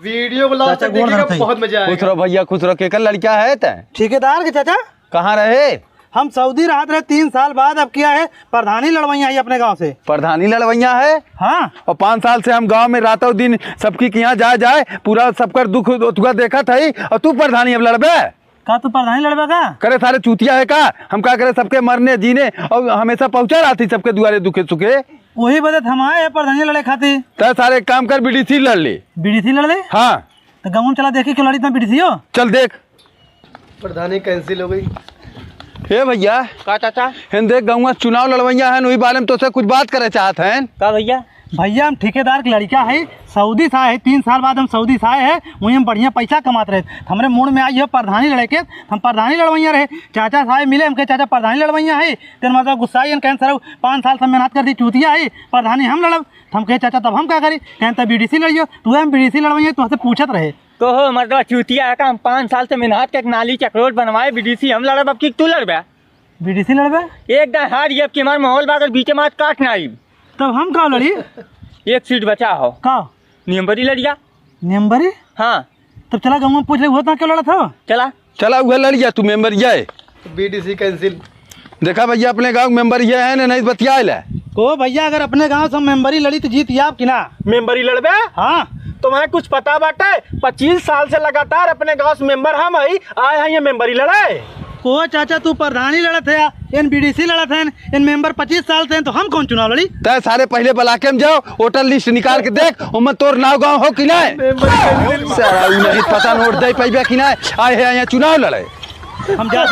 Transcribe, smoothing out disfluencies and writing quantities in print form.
Video बुलाओ चाचा गोड़ धरते हैं। बहुत मजा खुश आएगा। रहो भैया, खुश रहो। केकर लड़का है तय? ठेकेदार के चाचा कहाँ रहे? हम सऊदी राहत रहे 3 साल बाद, अब किया है प्रधानी लड़वैया आई अपने गांव से। प्रधानी लड़वैया है। हाँ और 5 साल से हम गांव में रातों दिन सबकी यहाँ जाए पूरा सबकर दुख तुका देखा था ही, और तू प्रधानी अब लड़बे? का तू प्रधानी लड़बे का? करे सारे चूतिया है का? हम क्या करे सबके मरने जीने और हमेशा पहुंचा रहा थी सबके दुआरे दुखे सुखे। वही वजह हम आए हैं प्रधानी लड़े खातिर। तो सारे काम कर बीडीसी लड़ ली। बीडीसी लड़ ले हाँ तो गाँव में चला देखी क्यों लड़ी तुम बीडीसी हो? चल देख। प्रधानी कैंसिल हो गई। हे भैया का चाचा? हिन देख गाँव चुनाव लड़वैया है, वही बारे में तो कुछ बात करे चाहत हैं। का भैया? भैया हम ठेकेदार के लड़का है, सऊदी से आए है, 3 साल बाद हम सऊदी से आए हैं। वहीं हम बढ़िया पैसा कमाते रहे। हमारे मूड में आई है प्रधानी लड़े के, हम प्रधानी लड़वैया रहे। चाचा साहब मिले, हम कहे चाचा प्रधानी लड़वैया है। तेरे मतलब गुस्सा आई कहें सर 5 साल से मेहनत कर दी, चूतिया है प्रधानी हम लड़ब। हम कहे चाचा तब हम क्या करें? कहें तब बीडीसी लड़ियो। तू हम बीडीसी लड़वैया तुझसे पूछत रहे तो हो मतलब चूतिया है का? हम 5 साल से मेहनत के नाली चक्रोट बनवाए, बीडीसी हम लड़ब, अब की तू लड़बे? बीडीसी लड़बे एकदम हार ये कि हमारे माहौल बागर बीच में काट ना आई। तब हम का लड़ी? एक सीट बचा हो का नियमबरी लड़िया। मेम्बरी? हाँ तब चला गाँव में पूछ ले वो तो क्यों लड़ा था? चला चला हुआ लड़िया तू मेंबर ये बीडीसी कैंसिल। देखा भैया अपने गाँव मेंबर ये है नहीं बतिया है। ओ भैया अगर अपने गांव से मेंबरी लड़ी तो जीत आप कि ना? मेंबरी लड़बे? हाँ तुम्हें कुछ पता बाटे? 25 साल से लगातार अपने गांव से मेंबर हम आई आए हैं ये मेंबरी लड़े। ओ चाचा तू प्रधानी लड़त है, इन बीडीसी लड़त है, इन मेंबर 25 साल से हैं, तो हम कौन चुनाव लड़ी? तय सारे पहले बलाके में जाओ, वोटर लिस्ट निकाल के देख उमर तोर नाव गाँव हो कि नहीं। सारा उ नहीं पता नोट दे पैबे कि नहीं। आए हैं यहाँ चुनाव लड़े। हम जा